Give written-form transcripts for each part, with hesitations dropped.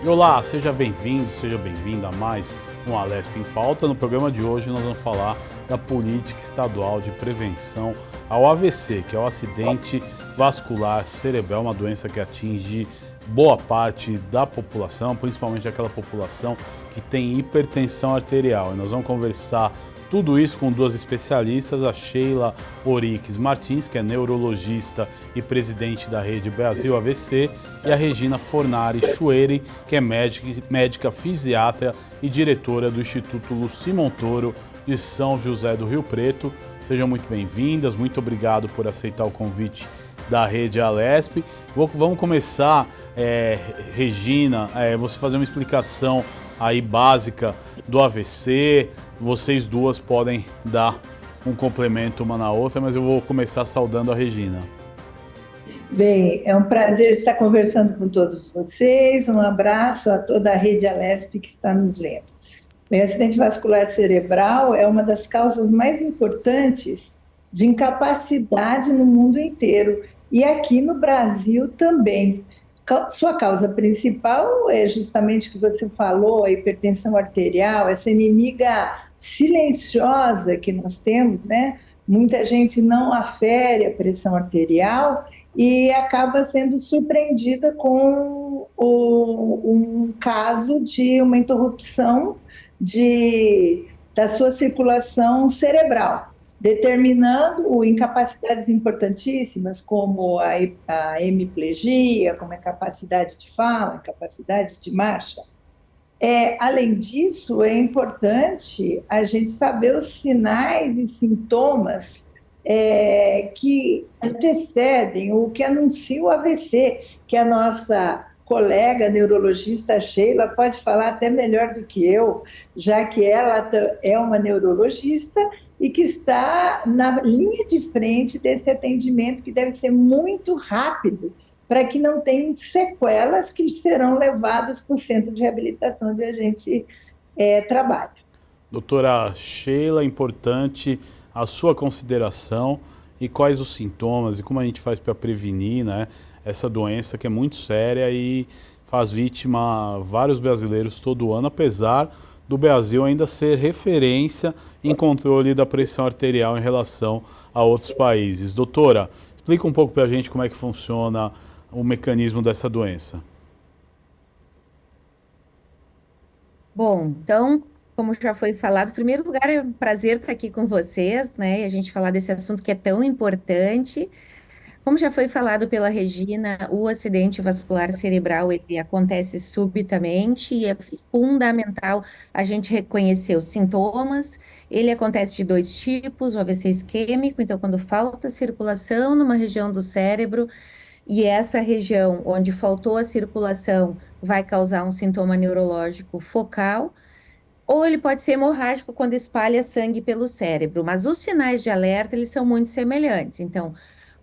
E olá, seja bem-vindo, seja bem-vinda a mais um Alesp em Pauta. No programa de hoje nós vamos falar da política estadual de prevenção ao AVC, que é o acidente vascular cerebral, uma doença que atinge boa parte da população, principalmente aquela população que tem hipertensão arterial. E nós vamos conversar tudo isso com duas especialistas, a Sheila Orix Martins, que é neurologista e presidente da Rede Brasil AVC, e a Regina Fornari Chueri, que é médica fisiatra e diretora do Instituto Luci Montoro de São José do Rio Preto. Sejam muito bem-vindas, muito obrigado por aceitar o convite da Rede Alesp. Vamos começar, Regina, você fazer uma explicação aí básica do AVC. Vocês duas podem dar um complemento uma na outra, mas eu vou começar saudando a Regina. Bem, é um prazer estar conversando com todos vocês. Um abraço a toda a Rede Alesp que está nos vendo. O acidente vascular cerebral é uma das causas mais importantes de incapacidade no mundo inteiro e aqui no Brasil também. Sua causa principal é justamente o que você falou, a hipertensão arterial, essa inimiga silenciosa que nós temos, né? Muita gente não afere a pressão arterial e acaba sendo surpreendida com um caso de uma interrupção da sua circulação cerebral, determinando incapacidades importantíssimas como a hemiplegia, como a capacidade de fala, a capacidade de marcha. Além disso, é importante a gente saber os sinais e sintomas que antecedem ou que anunciam o AVC, que a nossa colega neurologista Sheila pode falar até melhor do que eu, já que ela é uma neurologista e que está na linha de frente desse atendimento que deve ser muito rápido, para que não tenham sequelas que serão levadas para o centro de reabilitação onde a gente trabalha. Doutora Sheila, importante a sua consideração e quais os sintomas e como a gente faz para prevenir, né, essa doença que é muito séria e faz vítima vários brasileiros todo ano, apesar do Brasil ainda ser referência em controle da pressão arterial em relação a outros países. Doutora, explica um pouco para a gente como é que funciona o mecanismo dessa doença. Bom, então, como já foi falado, em primeiro lugar, é um prazer estar aqui com vocês, né? E a gente falar desse assunto que é tão importante. Como já foi falado pela Regina, o acidente vascular cerebral, ele acontece subitamente e é fundamental a gente reconhecer os sintomas. Ele acontece de dois tipos, o AVC isquêmico, então quando falta circulação numa região do cérebro, e essa região onde faltou a circulação vai causar um sintoma neurológico focal, ou ele pode ser hemorrágico quando espalha sangue pelo cérebro, mas os sinais de alerta, eles são muito semelhantes. Então,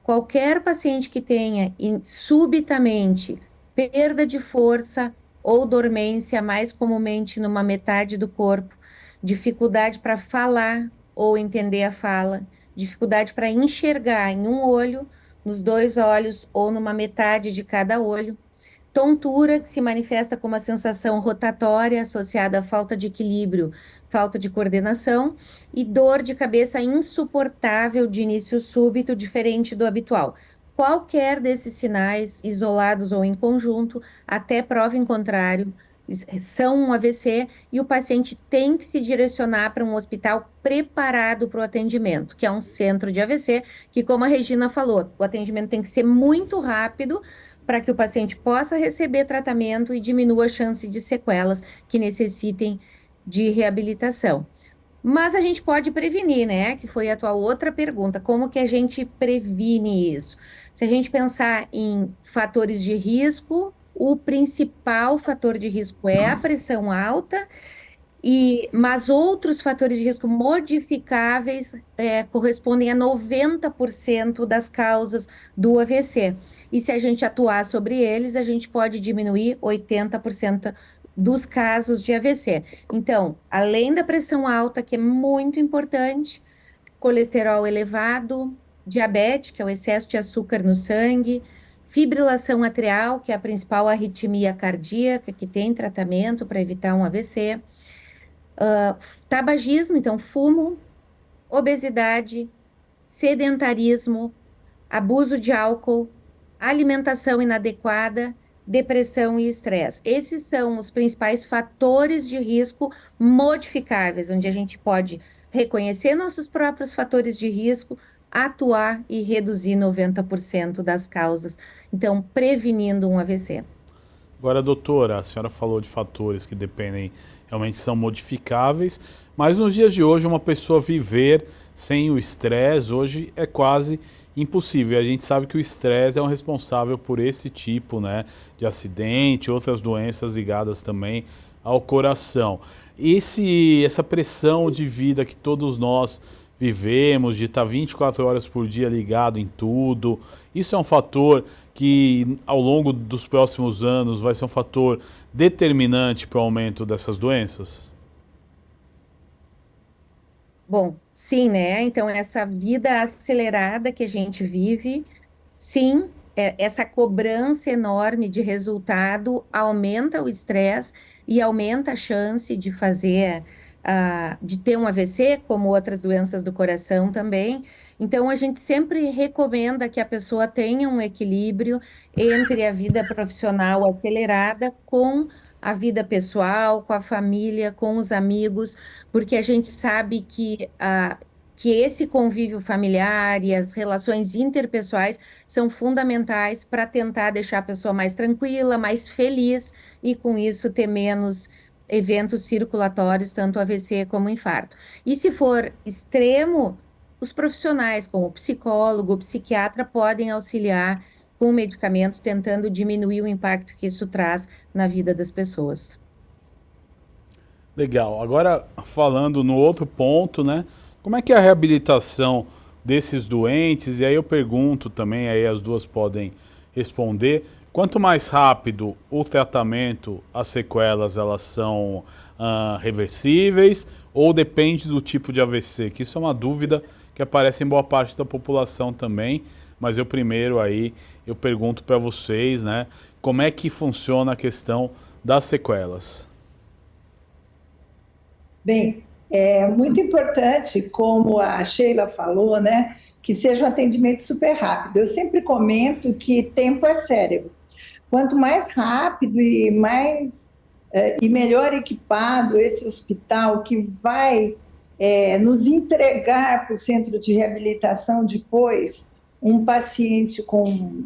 qualquer paciente que tenha subitamente perda de força ou dormência, mais comumente numa metade do corpo, dificuldade para falar ou entender a fala, dificuldade para enxergar em um olho, nos dois olhos ou numa metade de cada olho, tontura, que se manifesta como uma sensação rotatória associada à falta de equilíbrio, falta de coordenação, e dor de cabeça insuportável de início súbito, diferente do habitual. Qualquer desses sinais, isolados ou em conjunto, até prova em contrário, são um AVC e o paciente tem que se direcionar para um hospital preparado para o atendimento, que é um centro de AVC, que, como a Regina falou, o atendimento tem que ser muito rápido, para que o paciente possa receber tratamento e diminua a chance de sequelas que necessitem de reabilitação. Mas a gente pode prevenir, né? Que foi a tua outra pergunta. Como que a gente previne isso? Se a gente pensar em fatores de risco, o principal fator de risco é a pressão alta, mas outros fatores de risco modificáveis correspondem a 90% das causas do AVC. E se a gente atuar sobre eles, a gente pode diminuir 80% dos casos de AVC. Então, além da pressão alta, que é muito importante, colesterol elevado, diabetes, que é o excesso de açúcar no sangue, fibrilação atrial, que é a principal arritmia cardíaca, que tem tratamento para evitar um AVC, tabagismo, então fumo, obesidade, sedentarismo, abuso de álcool, alimentação inadequada, depressão e estresse. Esses são os principais fatores de risco modificáveis, onde a gente pode reconhecer nossos próprios fatores de risco, atuar e reduzir 90% das causas. Então, prevenindo um AVC. Agora, doutora, a senhora falou de fatores que dependem, realmente são modificáveis, mas nos dias de hoje uma pessoa viver sem o estresse hoje é quase impossível. E a gente sabe que o estresse é o responsável por esse tipo, né, de acidente, outras doenças ligadas também ao coração. Essa pressão de vida que todos nós vivemos, de estar 24 horas por dia ligado em tudo, isso é um fator que ao longo dos próximos anos vai ser um fator determinante para o aumento dessas doenças? Bom, sim, né? Então, essa vida acelerada que a gente vive, sim, essa cobrança enorme de resultado aumenta o estresse e aumenta a chance de fazer, de ter um AVC, como outras doenças do coração também. Então, a gente sempre recomenda que a pessoa tenha um equilíbrio entre a vida profissional acelerada com a vida pessoal, com a família, com os amigos, porque a gente sabe que esse convívio familiar e as relações interpessoais são fundamentais para tentar deixar a pessoa mais tranquila, mais feliz e, com isso, ter menos eventos circulatórios, tanto AVC como infarto. E se for extremo, os profissionais, como o psicólogo, o psiquiatra, podem auxiliar com o medicamento, tentando diminuir o impacto que isso traz na vida das pessoas. Legal. Agora, falando no outro ponto, né? Como é que é a reabilitação desses doentes? E aí eu pergunto também, aí as duas podem responder. Quanto mais rápido o tratamento, as sequelas, elas são reversíveis ou depende do tipo de AVC? Que isso é uma dúvida que aparece em boa parte da população também. Mas eu primeiro aí, eu pergunto para vocês, né? Como é que funciona a questão das sequelas? Bem, é muito importante, como a Sheila falou, né, que seja um atendimento super rápido. Eu sempre comento que tempo é cérebro. Quanto mais rápido e mais e melhor equipado esse hospital que vai nos entregar para o centro de reabilitação depois um paciente com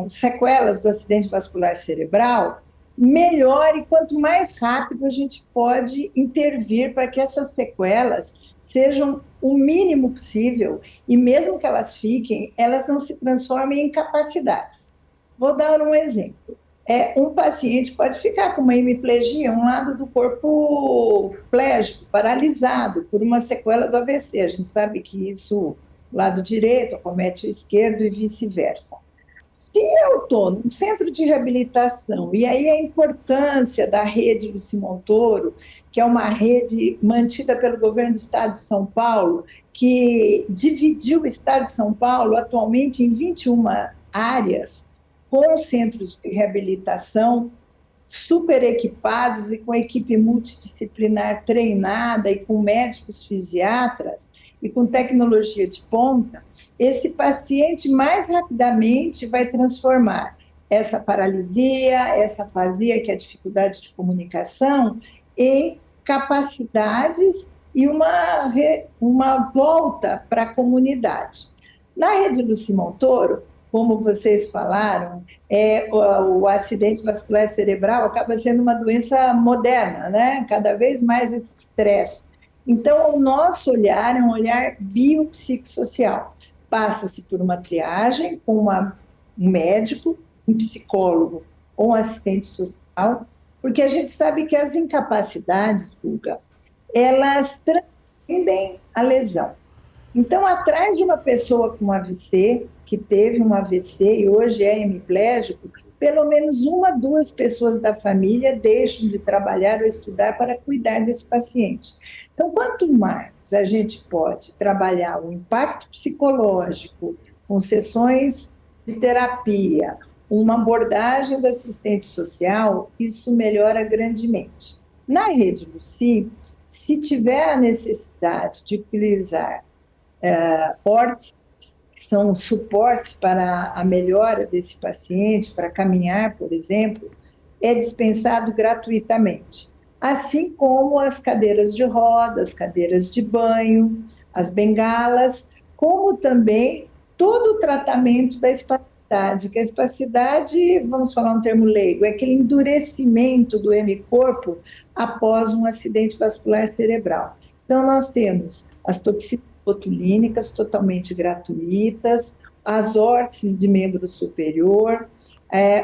sequelas do acidente vascular cerebral, melhor e quanto mais rápido a gente pode intervir para que essas sequelas sejam o mínimo possível e mesmo que elas fiquem, elas não se transformem em incapacidades. Vou dar um exemplo. Um paciente pode ficar com uma hemiplegia, um lado do corpo plégico, paralisado por uma sequela do AVC. A gente sabe que isso, lado direito, acomete o esquerdo e vice-versa. Se eu estou num centro de reabilitação, e aí a importância da rede Luci Montoro, que é uma rede mantida pelo governo do estado de São Paulo, que dividiu o estado de São Paulo atualmente em 21 áreas, com centros de reabilitação super equipados e com equipe multidisciplinar treinada e com médicos fisiatras e com tecnologia de ponta, esse paciente mais rapidamente vai transformar essa paralisia, essa afasia, que é a dificuldade de comunicação, em capacidades e uma volta para a comunidade. Na rede Luci Montoro, como vocês falaram, o acidente vascular cerebral acaba sendo uma doença moderna, né? Cada vez mais esse estresse. Então, o nosso olhar é um olhar biopsicossocial. Passa-se por uma triagem com um médico, um psicólogo ou um assistente social, porque a gente sabe que as incapacidades, Guga, elas transcendem a lesão. Então, atrás de uma pessoa com AVC, que teve um AVC e hoje é hemiplégico, pelo menos 1, 2 pessoas da família deixam de trabalhar ou estudar para cuidar desse paciente. Então, quanto mais a gente pode trabalhar o impacto psicológico com sessões de terapia, uma abordagem da assistente social, isso melhora grandemente. Na rede Luci, se tiver a necessidade de utilizar portes, que são suportes para a melhora desse paciente, para caminhar, por exemplo, é dispensado gratuitamente. Assim como as cadeiras de rodas, as cadeiras de banho, as bengalas, como também todo o tratamento da espasticidade, que a espasticidade, vamos falar um termo leigo, é aquele endurecimento do hemicorpo após um acidente vascular cerebral. Então, nós temos as toxinas botulínicas totalmente gratuitas, as órteses de membro superior,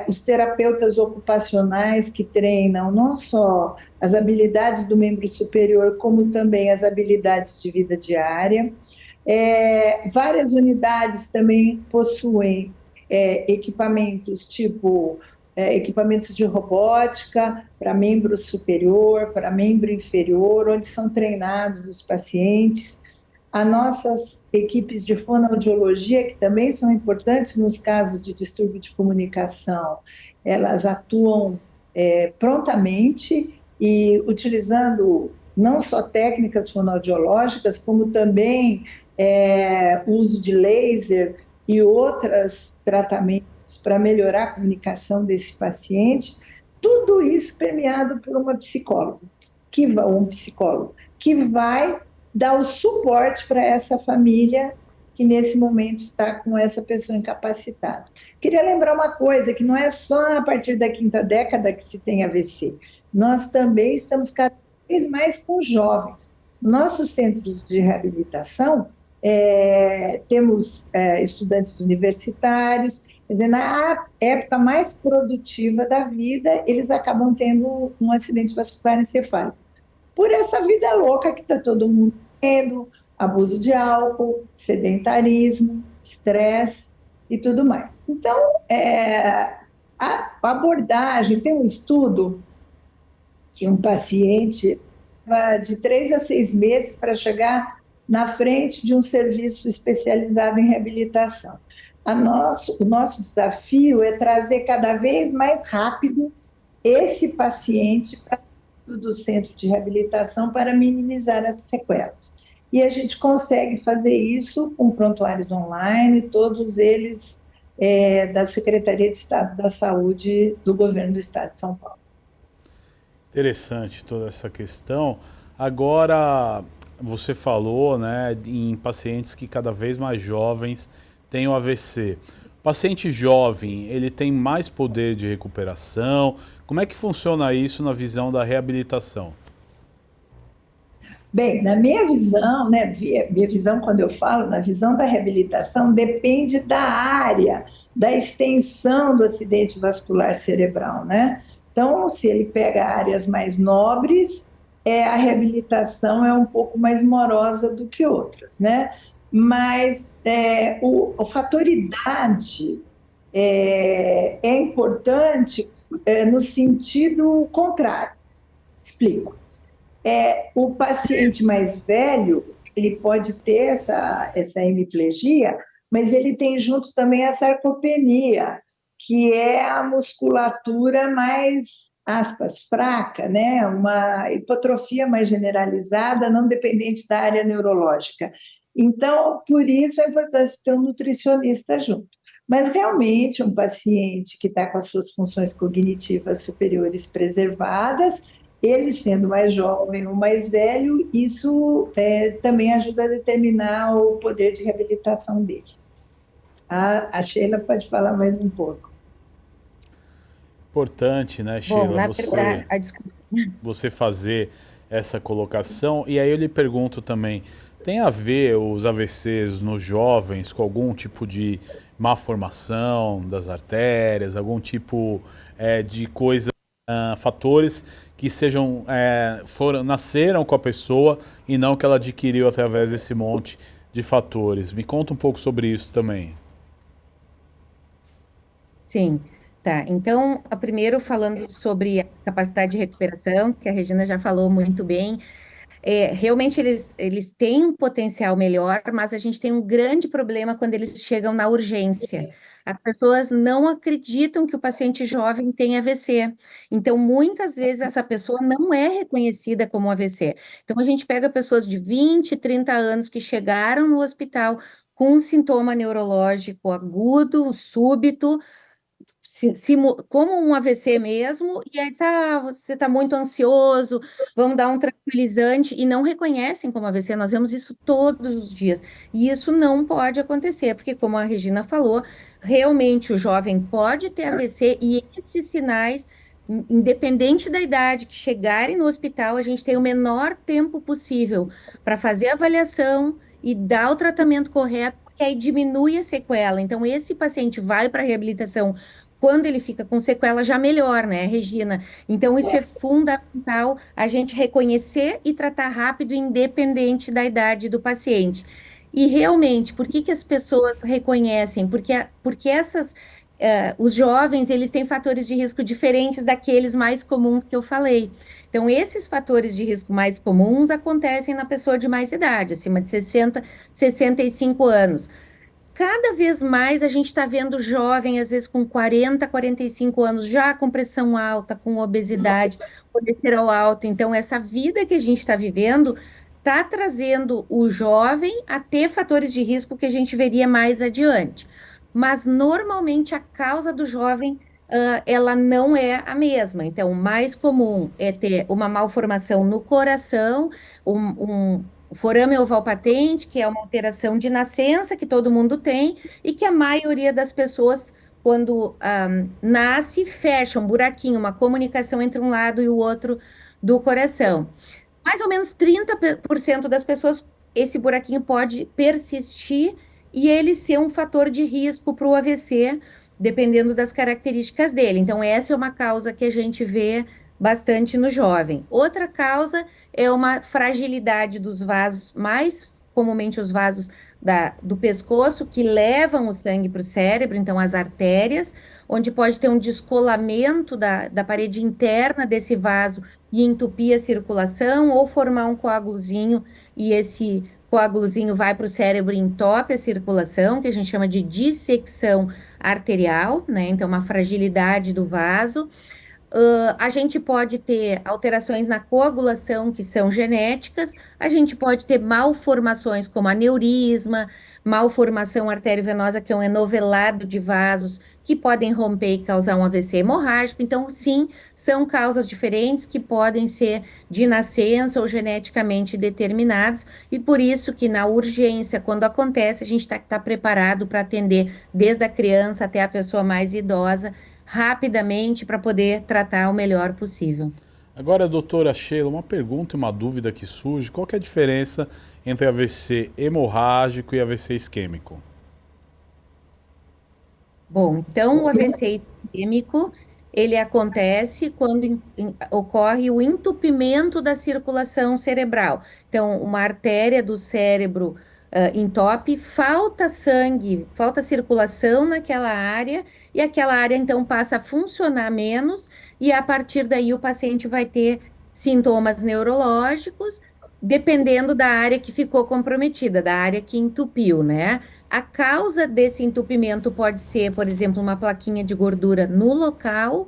os terapeutas ocupacionais que treinam não só as habilidades do membro superior, como também as habilidades de vida diária. Várias unidades também possuem equipamentos tipo equipamentos de robótica para membro superior, para membro inferior, onde são treinados os pacientes. As nossas equipes de fonoaudiologia, que também são importantes nos casos de distúrbio de comunicação, elas atuam prontamente e utilizando não só técnicas fonoaudiológicas, como também o uso de laser e outros tratamentos para melhorar a comunicação desse paciente, tudo isso permeado por uma psicóloga, um psicólogo, que vai dar o suporte para essa família que nesse momento está com essa pessoa incapacitada. Queria lembrar uma coisa, que não é só a partir da quinta década que se tem AVC, nós também estamos cada vez mais com jovens. Nossos centros de reabilitação, temos estudantes universitários, quer dizer, na época mais produtiva da vida, eles acabam tendo um acidente vascular encefálico. Por essa vida louca que está todo mundo tendo, abuso de álcool, sedentarismo, estresse e tudo mais. Então, a abordagem, tem um estudo que um paciente de 3 a 6 meses para chegar na frente de um serviço especializado em reabilitação. O nosso desafio é trazer cada vez mais rápido esse paciente para do centro de reabilitação para minimizar as sequelas. E a gente consegue fazer isso com prontuários online, todos eles da Secretaria de Estado da Saúde do Governo do Estado de São Paulo. Interessante toda essa questão. Agora, você falou, né, em pacientes que cada vez mais jovens têm o AVC. O paciente jovem, ele tem mais poder de recuperação? Como é que funciona isso na visão da reabilitação? Bem, na minha visão, né, minha visão quando eu falo, na visão da reabilitação, depende da área, da extensão do acidente vascular cerebral, né? Então, se ele pega áreas mais nobres, a reabilitação é um pouco mais morosa do que outras, né? Mas o fator idade é importante no sentido contrário. Explico. O paciente mais velho, ele pode ter essa hemiplegia, mas ele tem junto também a sarcopenia, que é a musculatura mais, aspas, fraca, né? Uma hipotrofia mais generalizada, não dependente da área neurológica. Então, por isso a importância de ter um nutricionista junto. Mas, realmente, um paciente que está com as suas funções cognitivas superiores preservadas, ele sendo mais jovem ou mais velho, isso também ajuda a determinar o poder de reabilitação dele. A Sheila pode falar mais um pouco. Importante, né, Sheila, desculpa. você fazer essa colocação. E aí eu lhe pergunto também, tem a ver os AVCs nos jovens com algum tipo de má formação das artérias, algum tipo de coisa, fatores que sejam nasceram com a pessoa e não que ela adquiriu através desse monte de fatores? Me conta um pouco sobre isso também. Sim, tá. Então, primeiro falando sobre a capacidade de recuperação, que a Regina já falou muito bem. realmente eles têm um potencial melhor, mas a gente tem um grande problema quando eles chegam na urgência. As pessoas não acreditam que o paciente jovem tem AVC. Então, muitas vezes, essa pessoa não é reconhecida como AVC. Então, a gente pega pessoas de 20, 30 anos que chegaram no hospital com um sintoma neurológico agudo, súbito, como um AVC mesmo, e aí diz, você está muito ansioso, vamos dar um tranquilizante, e não reconhecem como AVC, nós vemos isso todos os dias, e isso não pode acontecer, porque como a Regina falou, realmente o jovem pode ter AVC, e esses sinais, independente da idade que chegarem no hospital, a gente tem o menor tempo possível para fazer a avaliação e dar o tratamento correto, porque aí diminui a sequela, então esse paciente vai para a reabilitação quando ele fica com sequela, já melhor, né, Regina? Então, isso é fundamental, a gente reconhecer e tratar rápido, independente da idade do paciente. E realmente, por que que as pessoas reconhecem? Porque os jovens, eles têm fatores de risco diferentes daqueles mais comuns que eu falei. Então, esses fatores de risco mais comuns acontecem na pessoa de mais idade, acima de 60, 65 anos. Cada vez mais a gente está vendo jovem, às vezes com 40, 45 anos, já com pressão alta, com obesidade, colesterol alto. Então, essa vida que a gente está vivendo está trazendo o jovem a ter fatores de risco que a gente veria mais adiante. Mas, normalmente, a causa do jovem, ela não é a mesma. Então, o mais comum é ter uma malformação no coração, o forame oval patente, que é uma alteração de nascença que todo mundo tem e que a maioria das pessoas, quando nasce, fecha um buraquinho, uma comunicação entre um lado e o outro do coração. Mais ou menos 30% das pessoas, esse buraquinho pode persistir e ele ser um fator de risco para o AVC, dependendo das características dele. Então, essa é uma causa que a gente vê bastante no jovem. Outra causa é uma fragilidade dos vasos, mais comumente os vasos do pescoço, que levam o sangue para o cérebro, então as artérias, onde pode ter um descolamento da parede interna desse vaso e entupir a circulação, ou formar um coágulozinho, e esse coágulozinho vai para o cérebro e entope a circulação, que a gente chama de dissecção arterial, né? Então, uma fragilidade do vaso. A gente pode ter alterações na coagulação que são genéticas, a gente pode ter malformações como aneurisma, malformação arteriovenosa, que é um enovelado de vasos que podem romper e causar um AVC hemorrágico. Então, sim, são causas diferentes que podem ser de nascença ou geneticamente determinados, e por isso que na urgência, quando acontece, a gente está tá preparado para atender desde a criança até a pessoa mais idosa rapidamente para poder tratar o melhor possível. Agora, doutora Sheila, uma pergunta e uma dúvida que surge: qual que é a diferença entre AVC hemorrágico e AVC isquêmico? Bom, então o AVC isquêmico, ele acontece quando ocorre o entupimento da circulação cerebral. Então, uma artéria do cérebro entope, falta sangue, falta circulação naquela área, e aquela área então passa a funcionar menos, e a partir daí o paciente vai ter sintomas neurológicos, dependendo da área que ficou comprometida, da área que entupiu, né? A causa desse entupimento pode ser, por exemplo, uma plaquinha de gordura no local,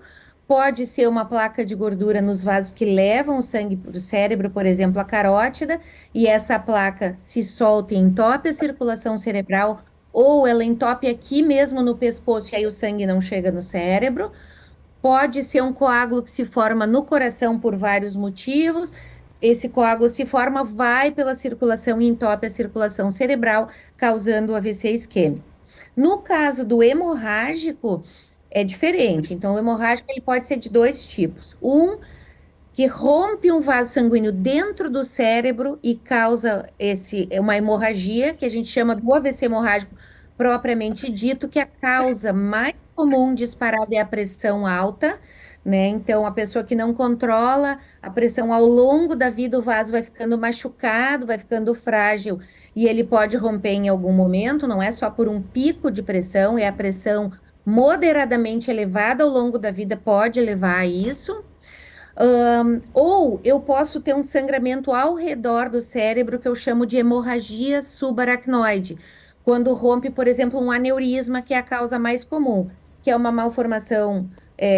pode ser uma placa de gordura nos vasos que levam o sangue para o cérebro, por exemplo, a carótida, e essa placa se solta e entope a circulação cerebral, ou ela entope aqui mesmo no pescoço, e aí o sangue não chega no cérebro. Pode ser um coágulo que se forma no coração por vários motivos. Esse coágulo se forma, vai pela circulação e entope a circulação cerebral, causando o AVC isquêmico. No caso do hemorrágico, é diferente. Então, o hemorrágico ele pode ser de dois tipos. Um que rompe um vaso sanguíneo dentro do cérebro e causa uma hemorragia, que a gente chama do AVC hemorrágico propriamente dito, que a causa mais comum disparada é a pressão alta, né? Então, a pessoa que não controla a pressão ao longo da vida, o vaso vai ficando machucado, vai ficando frágil, e ele pode romper em algum momento, não é só por um pico de pressão, é a pressão moderadamente elevada ao longo da vida pode levar a isso. Ou eu posso ter um sangramento ao redor do cérebro que eu chamo de hemorragia subaracnoide, quando rompe, por exemplo, um aneurisma, que é a causa mais comum, que é uma malformação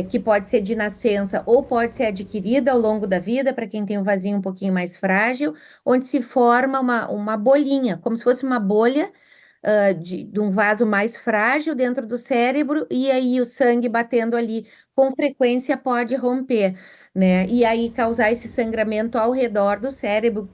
que pode ser de nascença ou pode ser adquirida ao longo da vida, para quem tem um vasinho um pouquinho mais frágil, onde se forma uma bolinha, como se fosse uma bolha de um vaso mais frágil dentro do cérebro, e aí o sangue batendo ali com frequência pode romper, né? E aí causar esse sangramento ao redor do cérebro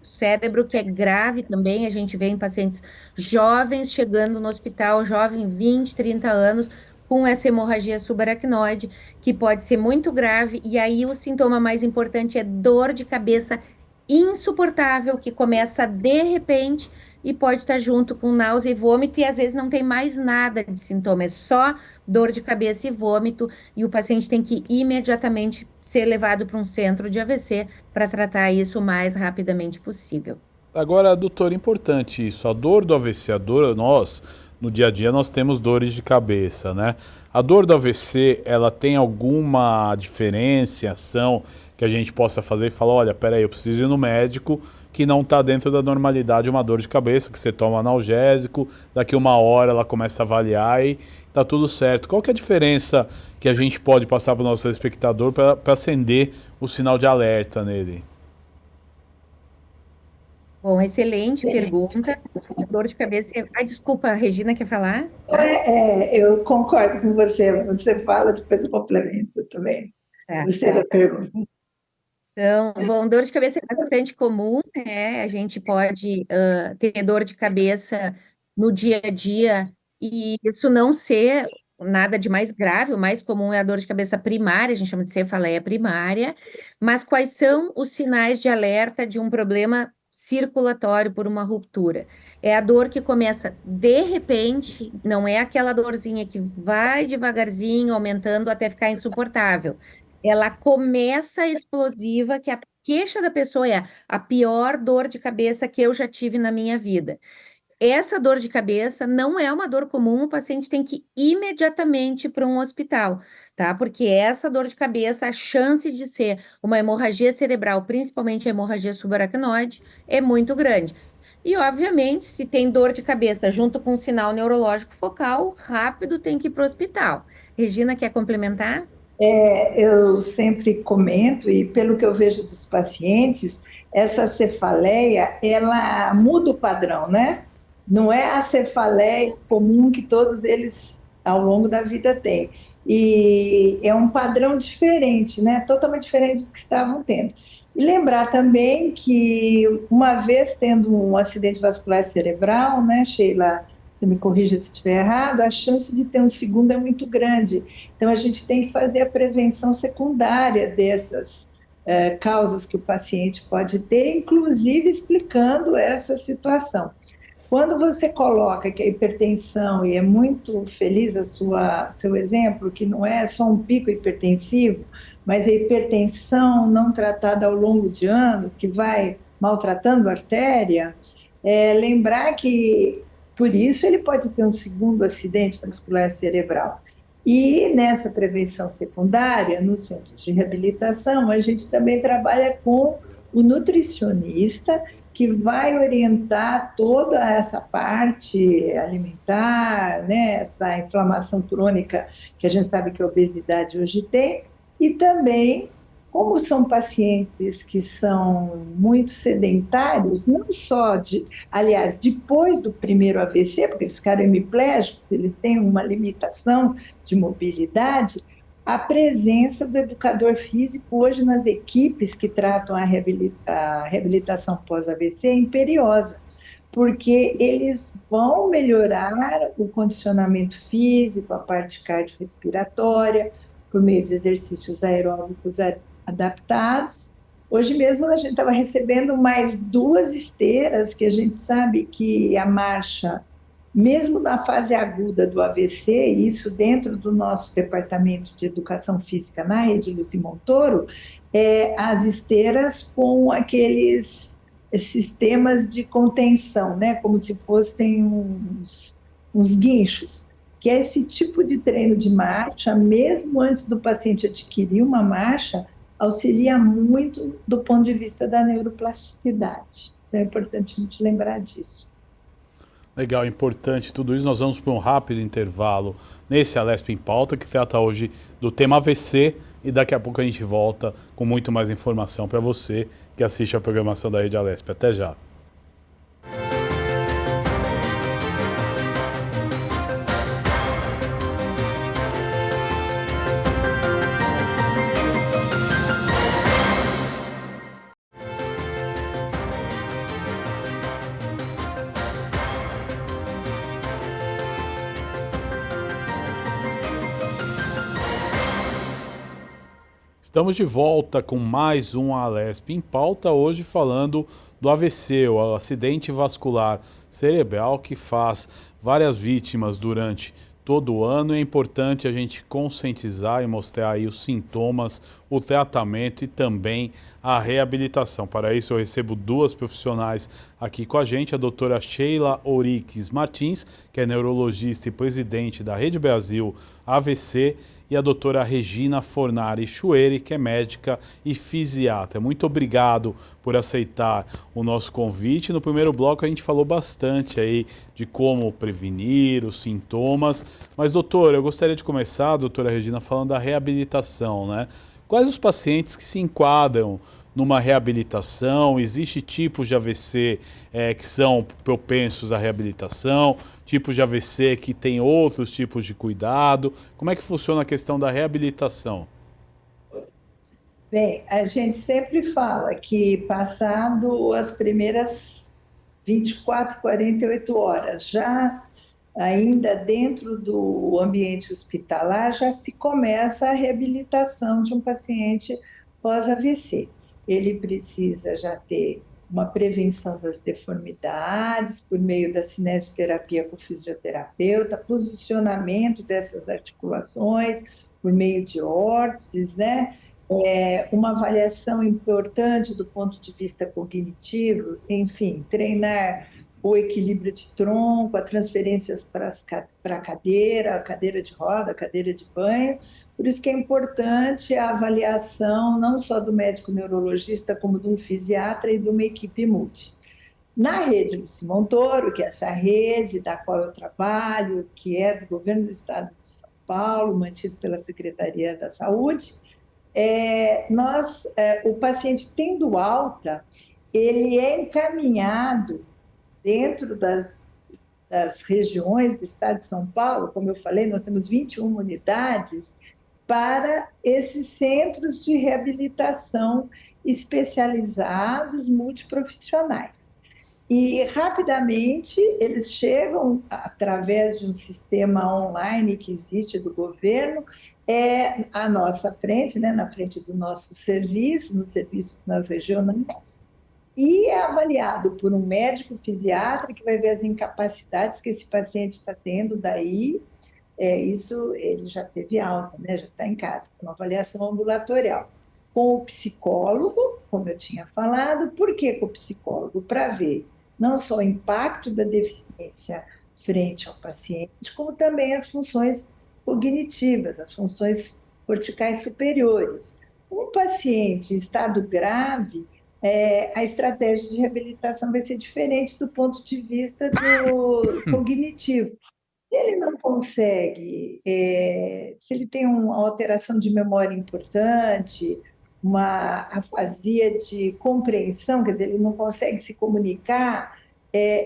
que é grave também. A gente vê em pacientes jovens chegando no hospital, jovem, 20, 30 anos, com essa hemorragia subaracnoide, que pode ser muito grave, e aí o sintoma mais importante é dor de cabeça insuportável, que começa de repente e pode estar junto com náusea e vômito, e às vezes não tem mais nada de sintoma, é só dor de cabeça e vômito, e o paciente tem que imediatamente ser levado para um centro de AVC para tratar isso o mais rapidamente possível. Agora, doutor, importante isso. A dor do AVC, a dor, nós, no dia a dia, nós temos dores de cabeça, né? A dor do AVC, ela tem alguma diferenciação que a gente possa fazer e falar, olha, peraí, eu preciso ir no médico, que não está dentro da normalidade uma dor de cabeça, que você toma analgésico, daqui uma hora ela começa a avaliar e tá tudo certo. Qual que é a diferença que a gente pode passar para o nosso espectador para acender o sinal de alerta nele? Bom, excelente pergunta. Dor de cabeça. Ai, desculpa, a Regina quer falar? Eu concordo com você. Você fala, depois eu complemento também. Tá. Você da pergunta. Então, bom, dor de cabeça é bastante comum, né? A gente pode ter dor de cabeça no dia a dia e isso não ser nada de mais grave. O mais comum é a dor de cabeça primária, a gente chama de cefaleia primária. Mas quais são os sinais de alerta de um problema circulatório por uma ruptura? É a dor que começa de repente, não é aquela dorzinha que vai devagarzinho, aumentando até ficar insuportável. Ela começa explosiva, que a queixa da pessoa é a pior dor de cabeça que eu já tive na minha vida. Essa dor de cabeça não é uma dor comum, o paciente tem que ir imediatamente para um hospital, tá? Porque essa dor de cabeça, a chance de ser uma hemorragia cerebral, principalmente a hemorragia subaracnoide, é muito grande. E, obviamente, se tem dor de cabeça junto com um sinal neurológico focal, rápido tem que ir para o hospital. Regina, quer complementar? Eu sempre comento, e pelo que eu vejo dos pacientes, essa cefaleia, ela muda o padrão, né? Não é a cefaleia comum que todos eles, ao longo da vida, têm. E é um padrão diferente, né? Totalmente diferente do que estavam tendo. E lembrar também que, uma vez tendo um acidente vascular cerebral, né, Sheila, você me corrija se estiver errado, a chance de ter um segundo é muito grande. Então, a gente tem que fazer a prevenção secundária dessas causas que o paciente pode ter, inclusive explicando essa situação. Quando você coloca que a hipertensão, e é muito feliz seu exemplo, que não é só um pico hipertensivo, mas a hipertensão não tratada ao longo de anos, que vai maltratando a artéria, lembrar que, por isso, ele pode ter um segundo acidente vascular cerebral. E nessa prevenção secundária, nos centros de reabilitação, a gente também trabalha com o nutricionista, que vai orientar toda essa parte alimentar, né, essa inflamação crônica que a gente sabe que a obesidade hoje tem, e também, como são pacientes que são muito sedentários, não só aliás, depois do primeiro AVC, porque eles ficaram hemiplégicos, eles têm uma limitação de mobilidade, a presença do educador físico hoje nas equipes que tratam a reabilitação pós-AVC é imperiosa, porque eles vão melhorar o condicionamento físico, a parte cardiorrespiratória, por meio de exercícios aeróbicos adaptados. Hoje mesmo a gente estava recebendo mais 2 esteiras, que a gente sabe que a marcha, mesmo na fase aguda do AVC, isso dentro do nosso departamento de educação física na rede Luci Montoro, as esteiras com aqueles sistemas de contenção, né, como se fossem uns guinchos, que é esse tipo de treino de marcha, mesmo antes do paciente adquirir uma marcha, auxilia muito do ponto de vista da neuroplasticidade. Então é importante a gente lembrar disso. Legal, importante tudo isso. Nós vamos para um rápido intervalo nesse Alesp em Pauta, que trata hoje do tema AVC, e daqui a pouco a gente volta com muito mais informação para você que assiste a programação da Rede Alesp. Até já. Estamos de volta com mais um Alesp em Pauta, hoje falando do AVC, o acidente vascular cerebral, que faz várias vítimas durante todo o ano. É importante a gente conscientizar e mostrar aí os sintomas, o tratamento e também a reabilitação. Para isso eu recebo duas profissionais aqui com a gente, a doutora Sheila Ouriques Martins, que é neurologista e presidente da Rede Brasil AVC, e a doutora Regina Fornari Chueri, que é médica e fisiatra. Muito obrigado por aceitar o nosso convite. No primeiro bloco a gente falou bastante aí de como prevenir os sintomas, mas doutora, eu gostaria de começar, doutora Regina, falando da reabilitação, né? Quais os pacientes que se enquadram numa reabilitação? Existe tipos de AVC que são propensos à reabilitação, tipos de AVC que têm outros tipos de cuidado? Como é que funciona a questão da reabilitação? Bem, a gente sempre fala que passado as primeiras 24, 48 horas, já ainda dentro do ambiente hospitalar, já se começa a reabilitação de um paciente pós-AVC. Ele precisa já ter uma prevenção das deformidades por meio da cinesioterapia com o fisioterapeuta, posicionamento dessas articulações por meio de órteses, né? Uma avaliação importante do ponto de vista cognitivo, enfim, treinar o equilíbrio de tronco, as transferências para a cadeira de roda, a cadeira de banho. Por isso que é importante a avaliação não só do médico neurologista, como de um fisiatra e de uma equipe multi. Na rede Luci Montoro, que é essa rede da qual eu trabalho, que é do governo do estado de São Paulo, mantido pela Secretaria da Saúde, o paciente tendo alta, ele é encaminhado dentro das regiões do estado de São Paulo. Como eu falei, nós temos 21 unidades para esses centros de reabilitação especializados, multiprofissionais. E rapidamente eles chegam através de um sistema online que existe do governo, à nossa frente, né, na frente do nosso serviço, nos serviços nas regionais, e é avaliado por um médico fisiatra que vai ver as incapacidades que esse paciente está tendo daí. Isso ele já teve alta, né, já está em casa, uma avaliação ambulatorial. Com o psicólogo, como eu tinha falado. Por que com o psicólogo? Para ver não só o impacto da deficiência frente ao paciente, como também as funções cognitivas, as funções corticais superiores. Um paciente em estado grave, a estratégia de reabilitação vai ser diferente do ponto de vista do cognitivo. Se ele não consegue, se ele tem uma alteração de memória importante, uma afasia de compreensão, quer dizer, ele não consegue se comunicar,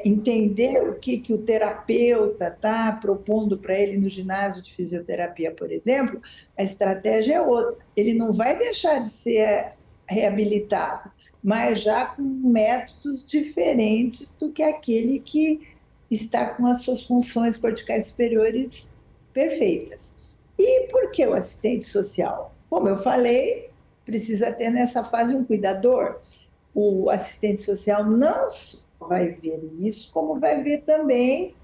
entender o que o terapeuta está propondo para ele no ginásio de fisioterapia, por exemplo, a estratégia é outra. Ele não vai deixar de ser reabilitado, mas já com métodos diferentes do que aquele que está com as suas funções corticais superiores perfeitas. E por que o assistente social? Como eu falei, precisa ter nessa fase um cuidador. O assistente social não só vai ver isso, como vai ver também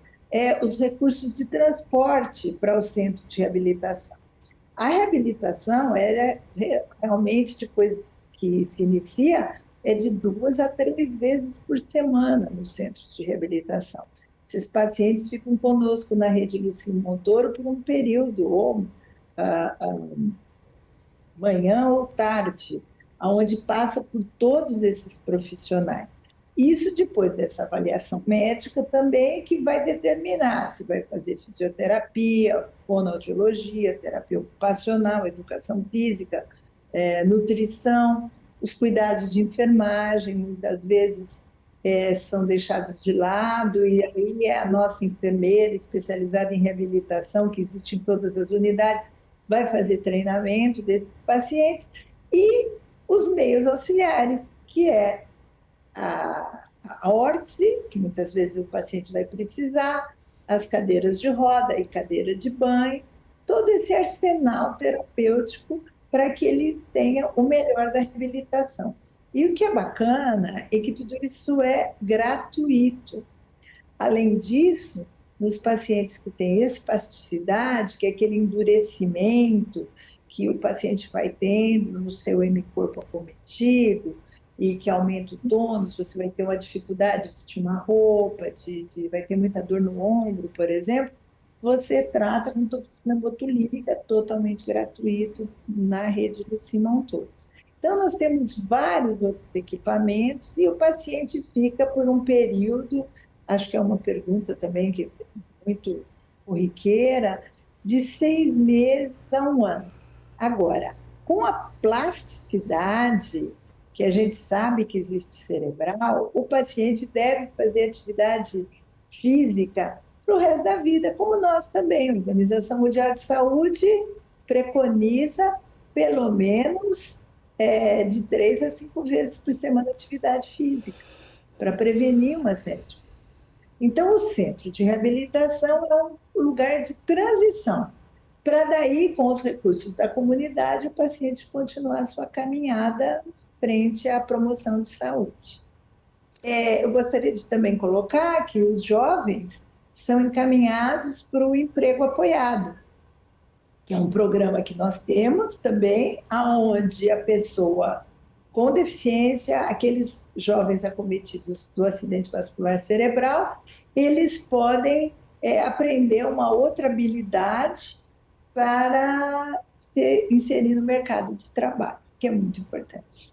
os recursos de transporte para o centro de reabilitação. A reabilitação realmente, depois que se inicia, é de 2 a 3 vezes por semana nos centros de reabilitação. Esses pacientes ficam conosco na rede Luci Montoro por um período, ou manhã ou tarde, aonde passa por todos esses profissionais. Isso depois dessa avaliação médica também que vai determinar se vai fazer fisioterapia, fonoaudiologia, terapia ocupacional, educação física, nutrição, os cuidados de enfermagem, muitas vezes são deixados de lado, e aí é a nossa enfermeira especializada em reabilitação, que existe em todas as unidades, vai fazer treinamento desses pacientes, e os meios auxiliares, que é a órtese, que muitas vezes o paciente vai precisar, as cadeiras de roda e cadeira de banho, todo esse arsenal terapêutico para que ele tenha o melhor da reabilitação. E o que é bacana é que tudo isso é gratuito. Além disso, nos pacientes que têm espasticidade, que é aquele endurecimento que o paciente vai tendo no seu hemicorpo acometido e que aumenta o tônus, você vai ter uma dificuldade de vestir uma roupa, vai ter muita dor no ombro, por exemplo, você trata com toxina botulínica totalmente gratuito na rede do Simontor. Então, nós temos vários outros equipamentos e o paciente fica por um período, acho que é uma pergunta também que é muito corriqueira, de 6 meses a 1 ano. Agora, com a plasticidade que a gente sabe que existe cerebral, o paciente deve fazer atividade física para o resto da vida, como nós também. A Organização Mundial de Saúde preconiza pelo menos de 3 a 5 vezes por semana atividade física, para prevenir uma série de coisas. Então, o centro de reabilitação é um lugar de transição, para daí, com os recursos da comunidade, o paciente continuar a sua caminhada frente à promoção de saúde. Eu gostaria de também colocar que os jovens são encaminhados para o emprego apoiado, que é um programa que nós temos também, onde a pessoa com deficiência, aqueles jovens acometidos do acidente vascular cerebral, eles podem aprender uma outra habilidade para se inserir no mercado de trabalho, que é muito importante.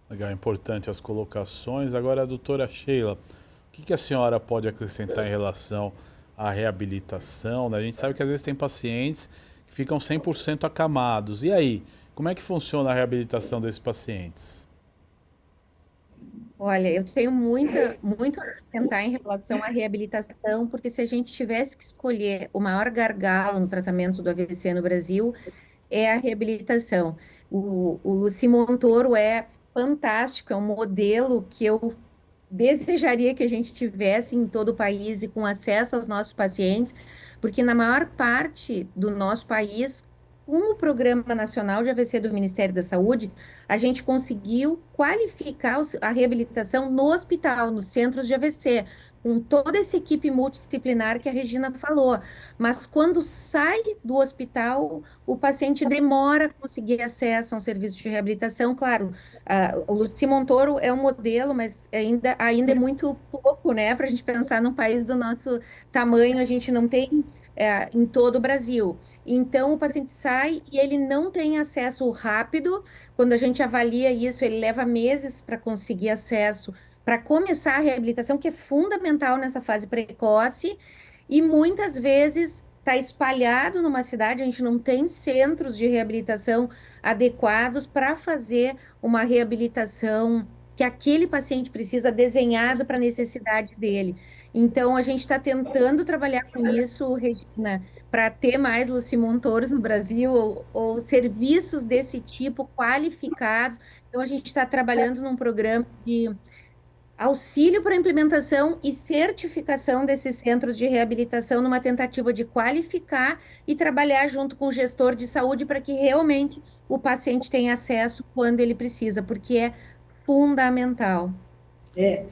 Legal, importante as colocações. Agora, a doutora Sheila, o que a senhora pode acrescentar em relação à reabilitação, né? A gente sabe que às vezes tem pacientes que ficam 100% acamados. E aí, como é que funciona a reabilitação desses pacientes? Olha, eu tenho muito a acrescentar em relação à reabilitação, porque se a gente tivesse que escolher o maior gargalo no tratamento do AVC no Brasil, é a reabilitação. O Luci Montoro é fantástico, é um modelo que eu desejaria que a gente tivesse em todo o país e com acesso aos nossos pacientes, porque na maior parte do nosso país, com o Programa Nacional de AVC do Ministério da Saúde, a gente conseguiu qualificar a reabilitação no hospital, nos centros de AVC, com toda essa equipe multidisciplinar que a Regina falou. Mas quando sai do hospital, o paciente demora a conseguir acesso a um serviço de reabilitação. Claro, o Luci Montoro é um modelo, mas ainda é muito pouco, né? Para a gente pensar num país do nosso tamanho, a gente não tem em todo o Brasil. Então, o paciente sai e ele não tem acesso rápido. Quando a gente avalia isso, ele leva meses para conseguir acesso, para começar a reabilitação, que é fundamental nessa fase precoce, e muitas vezes está espalhado numa cidade, a gente não tem centros de reabilitação adequados para fazer uma reabilitação que aquele paciente precisa, desenhado para a necessidade dele. Então, a gente está tentando trabalhar com isso, Regina, para ter mais Luci Montoros no Brasil, ou serviços desse tipo qualificados. Então, a gente está trabalhando num programa de auxílio para a implementação e certificação desses centros de reabilitação, numa tentativa de qualificar e trabalhar junto com o gestor de saúde para que realmente o paciente tenha acesso quando ele precisa, porque é fundamental. É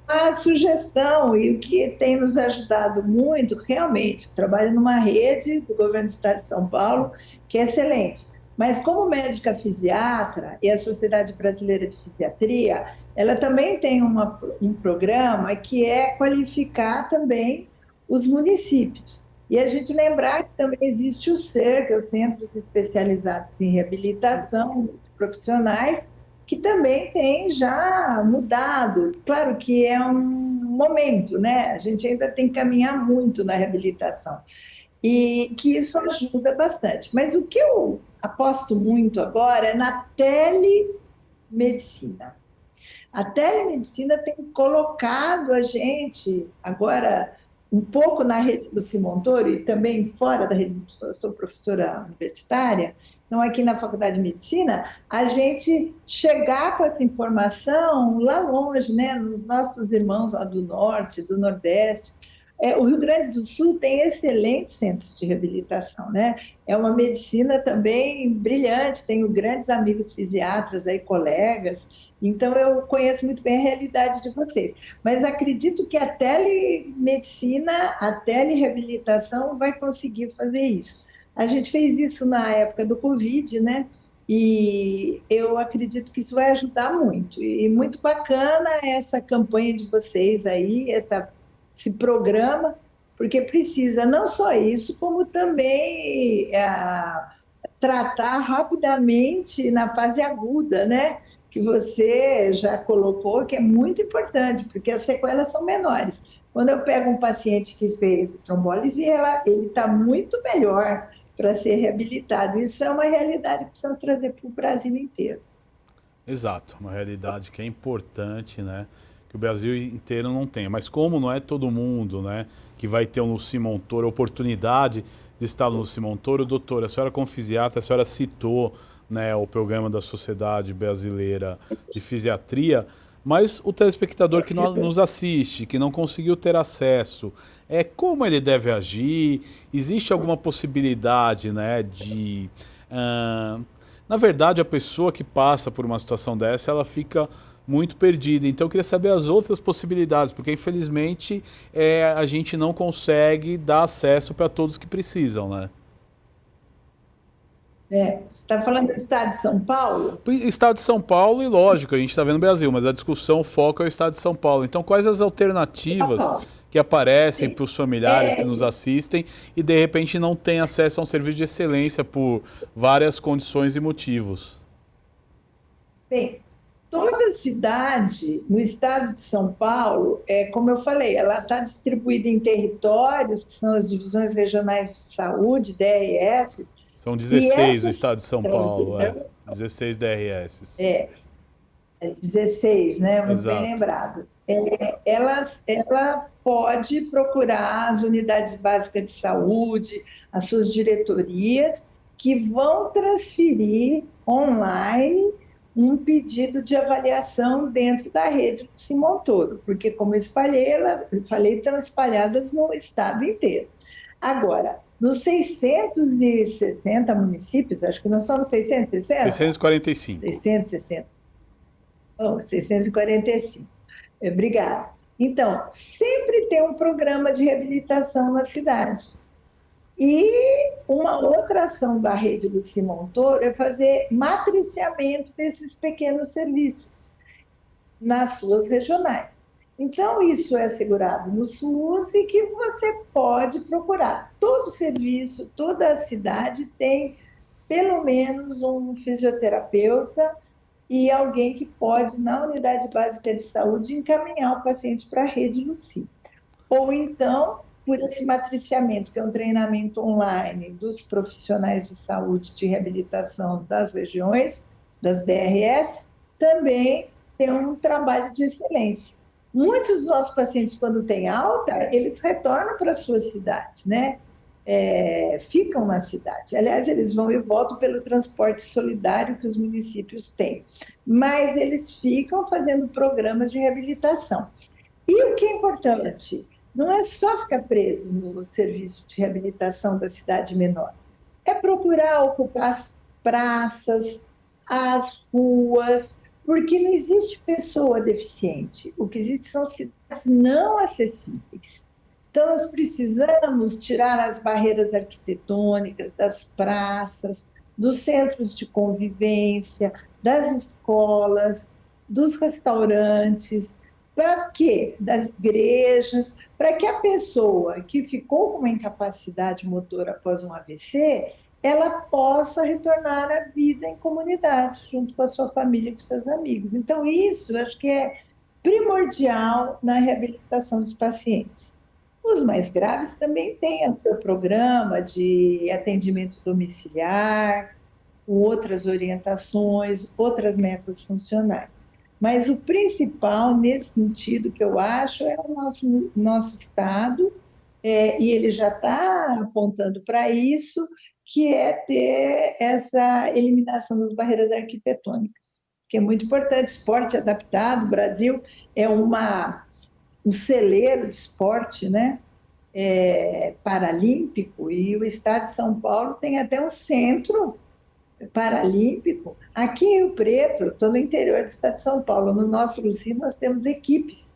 uma sugestão, e o que tem nos ajudado muito, realmente, eu trabalho numa rede do governo do Estado de São Paulo, que é excelente. Mas como médica fisiatra e a Sociedade Brasileira de Fisiatria, ela também tem um programa que é qualificar também os municípios. E a gente lembrar que também existe o SER, que é o Centro Especializado em Reabilitação de Profissionais, que também tem já mudado. Claro que é um momento, né? A gente ainda tem que caminhar muito na reabilitação e que isso ajuda bastante. Mas o que eu aposto muito agora é na telemedicina. A telemedicina tem colocado a gente agora um pouco na rede do Montoro e também fora da rede, eu sou professora universitária, então aqui na Faculdade de Medicina, a gente chegar com essa informação lá longe, né, nos nossos irmãos lá do Norte, do Nordeste. O Rio Grande do Sul tem excelentes centros de reabilitação, né? É uma medicina também brilhante, tenho grandes amigos fisiatras aí, colegas, então eu conheço muito bem a realidade de vocês. Mas acredito que a telemedicina, a telereabilitação vai conseguir fazer isso. A gente fez isso na época do Covid, né? E eu acredito que isso vai ajudar muito. E muito bacana essa campanha de vocês aí, esse programa, porque precisa não só isso, como também tratar rapidamente na fase aguda, né? Que você já colocou, que é muito importante, porque as sequelas são menores. Quando eu pego um paciente que fez trombólise, ele está muito melhor para ser reabilitado. Isso é uma realidade que precisamos trazer para o Brasil inteiro. Exato, uma realidade que é importante, né? Que o Brasil inteiro não tem. Mas como não é todo mundo, né, que vai ter no Cimontor a oportunidade de estar no Cimontor, doutora, a senhora como fisiatra, a senhora citou, né, o programa da Sociedade Brasileira de Fisiatria, mas o telespectador que nos assiste, que não conseguiu ter acesso, como ele deve agir? Existe alguma possibilidade, né, de... na verdade, a pessoa que passa por uma situação dessa, ela fica muito perdida. Então eu queria saber as outras possibilidades, porque infelizmente a gente não consegue dar acesso para todos que precisam, né? Você está falando do estado de São Paulo? Estado de São Paulo e lógico, a gente está vendo o Brasil, mas a discussão, o foco é o estado de São Paulo. Então quais as alternativas que aparecem para os familiares que nos assistem e de repente não têm acesso a um serviço de excelência por várias condições e motivos? Bem, toda cidade no estado de São Paulo, como eu falei, ela está distribuída em territórios, que são as divisões regionais de saúde, DRS. São 16 no estado de São Paulo, 16 DRS. 16, né? Muito Exato. bem lembrado. Ela pode procurar as unidades básicas de saúde, as suas diretorias, que vão transferir online um pedido de avaliação dentro da rede do Cimontor, porque, como eu falei, estão espalhadas no estado inteiro. Agora, nos 660 municípios, acho que nós somos 660? 645. 660. Oh, 645. Obrigada. Então, sempre tem um programa de reabilitação na cidade. E uma outra ação da rede do Cimontor é fazer matriciamento desses pequenos serviços nas suas regionais. Então, isso é assegurado no SUS e que você pode procurar. Todo serviço, toda a cidade tem pelo menos um fisioterapeuta e alguém que pode, na unidade básica de saúde, encaminhar o paciente para a rede Luci. Ou então, por esse matriciamento, que é um treinamento online dos profissionais de saúde de reabilitação das regiões, das DRS, também tem um trabalho de excelência. Muitos dos nossos pacientes, quando têm alta, eles retornam para as suas cidades, né? Ficam na cidade. Aliás, eles vão e voltam pelo transporte solidário que os municípios têm. Mas eles ficam fazendo programas de reabilitação. E o que é importante, não é só ficar preso no serviço de reabilitação da cidade menor, é procurar ocupar as praças, as ruas, porque não existe pessoa deficiente. O que existe são cidades não acessíveis. Então, nós precisamos tirar as barreiras arquitetônicas das praças, dos centros de convivência, das escolas, dos restaurantes, Para quê? Das igrejas, para que a pessoa que ficou com uma incapacidade motora após um AVC, ela possa retornar à vida em comunidade, junto com a sua família e com seus amigos. Então, isso eu acho que é primordial na reabilitação dos pacientes. Os mais graves também têm o seu programa de atendimento domiciliar, outras orientações, outras metas funcionais. Mas o principal, nesse sentido, que eu acho, é o nosso Estado, e ele já está apontando para isso, que é ter essa eliminação das barreiras arquitetônicas, que é muito importante. Esporte adaptado, o Brasil é um celeiro de esporte, né? Paralímpico, e o Estado de São Paulo tem até um centro paralímpico. Aqui em Rio Preto, estou no interior do estado de São Paulo, no nosso Luci, nós temos equipes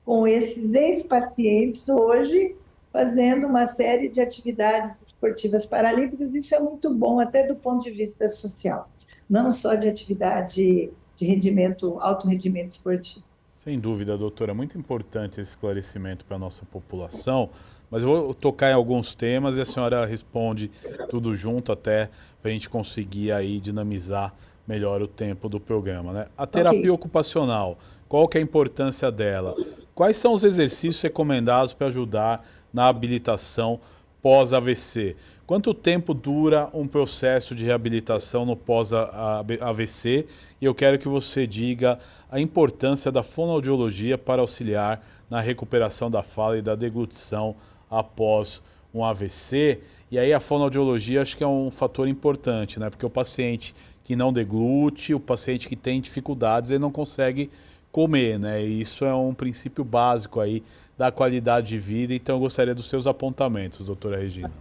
com esses ex-pacientes hoje fazendo uma série de atividades esportivas paralímpicas. Isso é muito bom, até do ponto de vista social, não só de atividade de rendimento, alto rendimento esportivo. Sem dúvida, doutora, muito importante esse esclarecimento para a nossa população, mas eu vou tocar em alguns temas e a senhora responde tudo junto até para a gente conseguir aí dinamizar melhor o tempo do programa, né? A terapia Ok. ocupacional, qual que é a importância dela? Quais são os exercícios recomendados para ajudar na habilitação pós-AVC? Quanto tempo dura um processo de reabilitação no pós-AVC? E eu quero que você diga a importância da fonoaudiologia para auxiliar na recuperação da fala e da deglutição após um AVC. E aí a fonoaudiologia acho que é um fator importante, né? Porque o paciente que não deglute, o paciente que tem dificuldades, ele não consegue comer, né? E isso é um princípio básico aí da qualidade de vida. Então eu gostaria dos seus apontamentos, doutora Regina.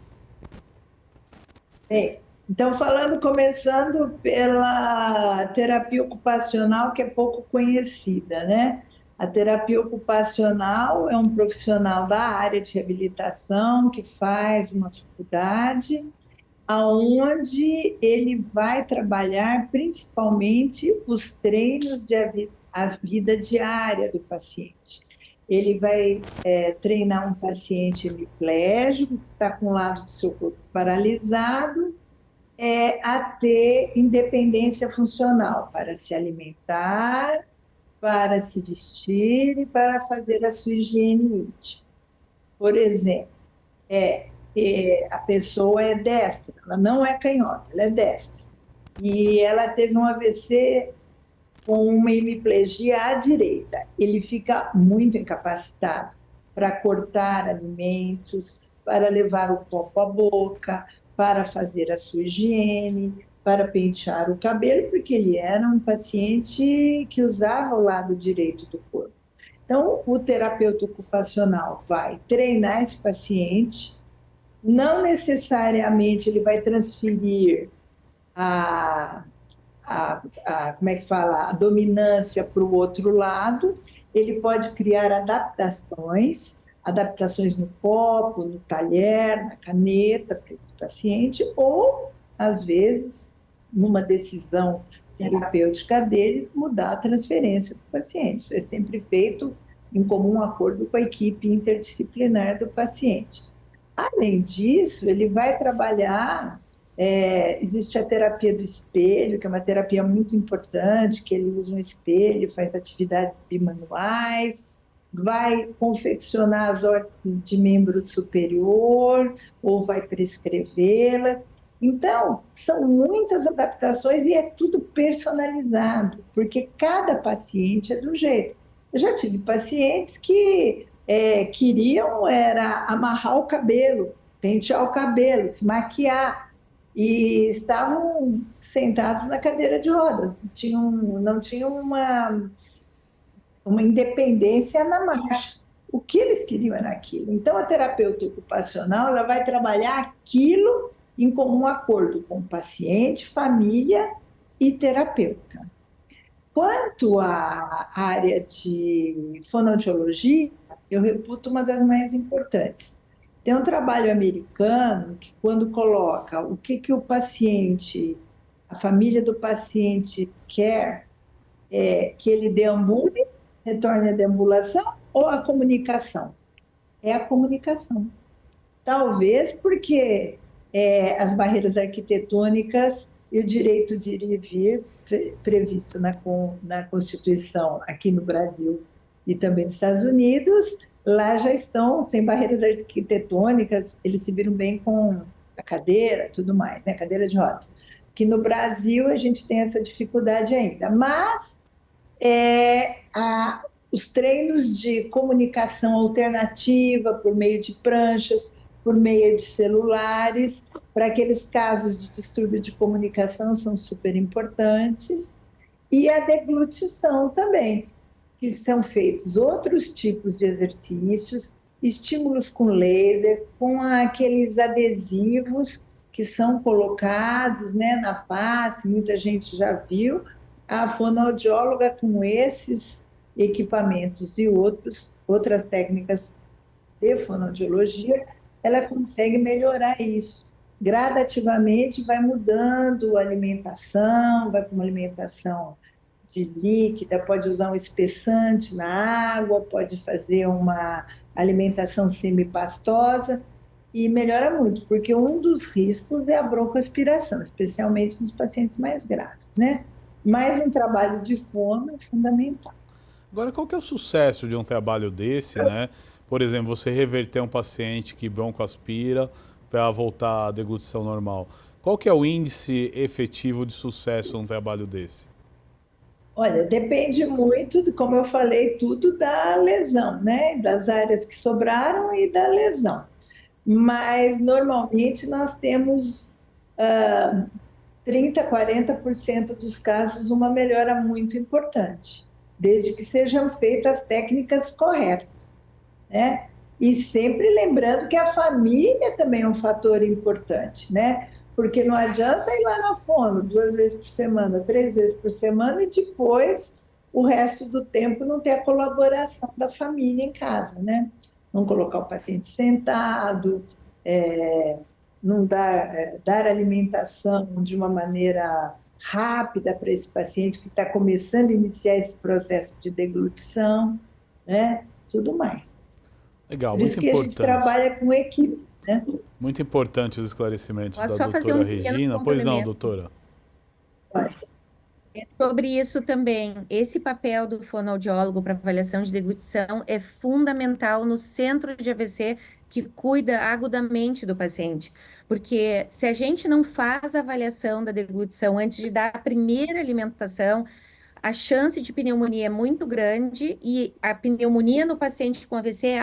Bem, então, começando pela terapia ocupacional, que é pouco conhecida, né? A terapia ocupacional é um profissional da área de reabilitação que faz uma faculdade, aonde ele vai trabalhar principalmente os treinos de a vida diária do paciente. Ele vai treinar um paciente hemiplégico, que está com o lado do seu corpo paralisado, a ter independência funcional para se alimentar, para se vestir e para fazer a sua higiene íntima. Por exemplo, a pessoa é destra, ela não é canhota, ela é destra. E ela teve um AVC com uma hemiplegia à direita. Ele fica muito incapacitado para cortar alimentos, para levar o copo à boca, para fazer a sua higiene, para pentear o cabelo, porque ele era um paciente que usava o lado direito do corpo. Então, o terapeuta ocupacional vai treinar esse paciente, não necessariamente ele vai transferir como é que fala, a dominância para o outro lado, ele pode criar adaptações no copo, no talher, na caneta para esse paciente, ou, às vezes, numa decisão terapêutica dele, mudar a transferência do paciente. Isso é sempre feito em comum acordo com a equipe interdisciplinar do paciente. Além disso, ele vai trabalhar, existe a terapia do espelho, que é uma terapia muito importante, que ele usa um espelho, faz atividades bimanuais, vai confeccionar as órteses de membro superior, ou vai prescrevê-las. Então, são muitas adaptações e é tudo personalizado, porque cada paciente é de um jeito. Eu já tive pacientes que queriam era amarrar o cabelo, pentear o cabelo, se maquiar, e estavam sentados na cadeira de rodas, não tinham uma independência na marcha. O que eles queriam era aquilo. Então, a terapeuta ocupacional ela vai trabalhar aquilo em comum acordo com o paciente, família e terapeuta. Quanto à área de fonoaudiologia, eu reputo uma das mais importantes. Tem um trabalho americano que, quando coloca o que o paciente, a família do paciente quer, que ele deambule, retorne à deambulação ou a comunicação? É a comunicação. Talvez porque as barreiras arquitetônicas e o direito de ir e vir previsto na Constituição aqui no Brasil e também nos Estados Unidos, lá já estão sem barreiras arquitetônicas, eles se viram bem com a cadeira, tudo mais, né? Cadeira de rodas. Que no Brasil a gente tem essa dificuldade ainda, mas os treinos de comunicação alternativa por meio de pranchas, por meio de celulares, para aqueles casos de distúrbio de comunicação são super importantes, e a deglutição também, que são feitos outros tipos de exercícios, estímulos com laser, com aqueles adesivos que são colocados, né, na face, muita gente já viu. A fonoaudióloga com esses equipamentos e outras técnicas de fonoaudiologia, ela consegue melhorar isso. Gradativamente vai mudando a alimentação, vai para uma alimentação de líquida, pode usar um espessante na água, pode fazer uma alimentação semipastosa e melhora muito, porque um dos riscos é a broncoaspiração, especialmente nos pacientes mais graves, né? Mas um trabalho de fono é fundamental. Agora, qual que é o sucesso de um trabalho desse, né? Por exemplo, você reverter um paciente que broncoaspira para voltar à deglutição normal. Qual que é o índice efetivo de sucesso num trabalho desse? Olha, depende muito, como eu falei, tudo da lesão, né? Das áreas que sobraram e da lesão. Mas, normalmente, nós temos 30%, 40% dos casos uma melhora muito importante, desde que sejam feitas as técnicas corretas, né? E sempre lembrando que a família também é um fator importante, né? Porque não adianta ir lá na fono 2 vezes por semana, 3 vezes por semana e depois o resto do tempo não ter a colaboração da família em casa, né? Não colocar o paciente sentado, não dar alimentação de uma maneira rápida para esse paciente que está começando a iniciar esse processo de deglutição, né? Tudo mais. Legal, Por isso muito que a gente importante. trabalha com equipe, né? Muito importante os esclarecimentos Posso da só fazer doutora um pequeno Regina. Pois não, complemento? doutora? É sobre isso também. Esse papel do fonoaudiólogo para avaliação de deglutição é fundamental no centro de AVC que cuida agudamente do paciente. Porque se a gente não faz a avaliação da deglutição antes de dar a primeira alimentação, a chance de pneumonia é muito grande e a pneumonia no paciente com AVC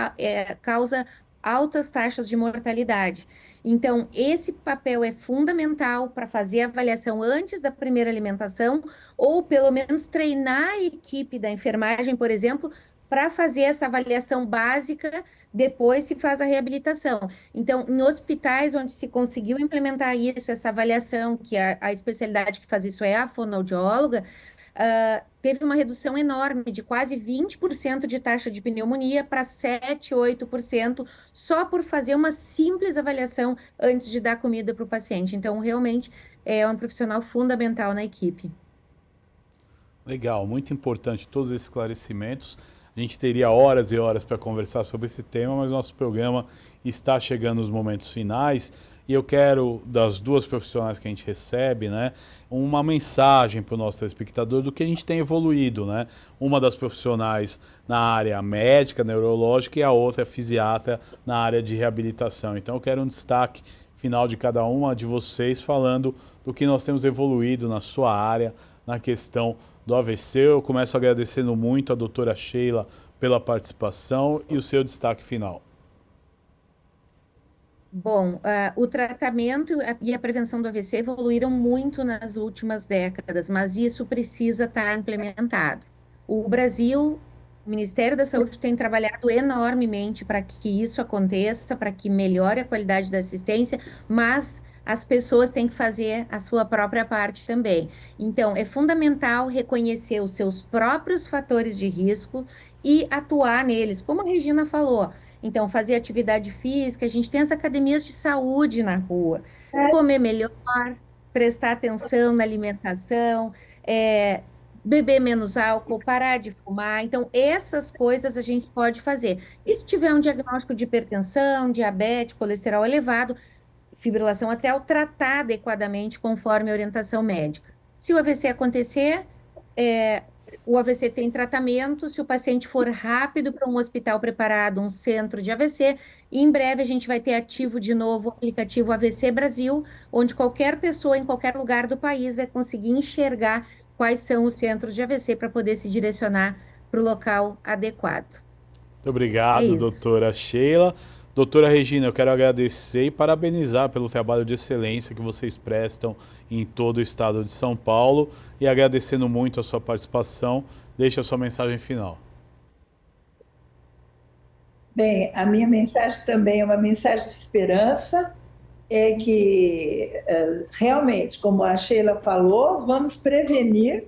causa altas taxas de mortalidade. Então, esse papel é fundamental para fazer a avaliação antes da primeira alimentação, ou pelo menos treinar a equipe da enfermagem, por exemplo, para fazer essa avaliação básica, depois se faz a reabilitação. Então, em hospitais onde se conseguiu implementar isso, essa avaliação, que a especialidade que faz isso é a fonoaudióloga, teve uma redução enorme, de quase 20% de taxa de pneumonia para 7, 8%, só por fazer uma simples avaliação antes de dar comida para o paciente. Então, realmente, é um profissional fundamental na equipe. Legal, muito importante todos esses esclarecimentos. A gente teria horas e horas para conversar sobre esse tema, mas nosso programa está chegando nos momentos finais e eu quero, das duas profissionais que a gente recebe, né, uma mensagem para o nosso telespectador do que a gente tem evoluído, né? Uma das profissionais na área médica, neurológica, e a outra é fisiatra na área de reabilitação. Então eu quero um destaque final de cada uma de vocês falando do que nós temos evoluído na sua área, na questão do AVC. Eu começo agradecendo muito a doutora Sheila pela participação e o seu destaque final. Bom, o tratamento e a prevenção do AVC evoluíram muito nas últimas décadas, mas isso precisa estar implementado. O Brasil, o Ministério da Saúde tem trabalhado enormemente para que isso aconteça, para que melhore a qualidade da assistência, mas as pessoas têm que fazer a sua própria parte também. Então, é fundamental reconhecer os seus próprios fatores de risco e atuar neles, como a Regina falou. Então, fazer atividade física, a gente tem as academias de saúde na rua, comer melhor, prestar atenção na alimentação, beber menos álcool, parar de fumar. Então, essas coisas a gente pode fazer. E se tiver um diagnóstico de hipertensão, diabetes, colesterol elevado, fibrilação atrial, tratar adequadamente conforme a orientação médica. Se o AVC acontecer, é, o AVC tem tratamento. Se o paciente for rápido para um hospital preparado, um centro de AVC, e em breve a gente vai ter ativo de novo o aplicativo AVC Brasil, onde qualquer pessoa em qualquer lugar do país vai conseguir enxergar quais são os centros de AVC para poder se direcionar para o local adequado. Muito É obrigado, isso. doutora Sheila. Doutora Regina, eu quero agradecer e parabenizar pelo trabalho de excelência que vocês prestam em todo o estado de São Paulo e agradecendo muito a sua participação. Deixe a sua mensagem final. Bem, a minha mensagem também é uma mensagem de esperança, é que realmente, como a Sheila falou, vamos prevenir,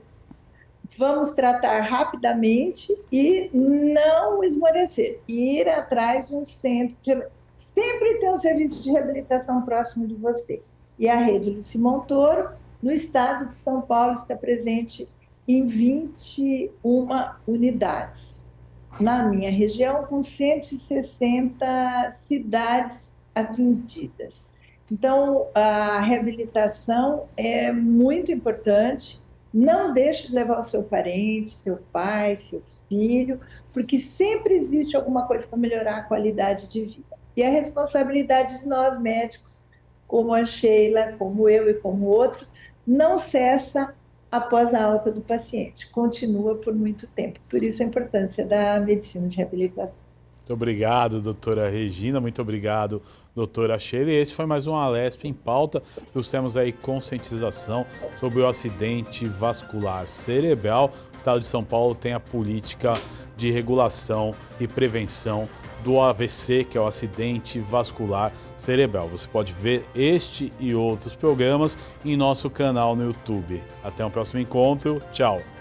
vamos tratar rapidamente e não esmorecer, ir atrás de um centro de... Sempre ter um serviço de reabilitação próximo de você. E a rede Luci Montoro, no estado de São Paulo, está presente em 21 unidades. Na minha região, com 160 cidades atendidas. Então, a reabilitação é muito importante. Não deixe de levar o seu parente, seu pai, seu filho, porque sempre existe alguma coisa para melhorar a qualidade de vida. E a responsabilidade de nós médicos, como a Sheila, como eu e como outros, não cessa após a alta do paciente, continua por muito tempo. Por isso a importância da medicina de reabilitação. Muito obrigado, doutora Regina. Muito obrigado, doutora Sheila. E esse foi mais um Alesp em Pauta. Trouxemos aí conscientização sobre o acidente vascular cerebral. O estado de São Paulo tem a política de regulação e prevenção do AVC, que é o acidente vascular cerebral. Você pode ver este e outros programas em nosso canal no YouTube. Até o próximo encontro. Tchau.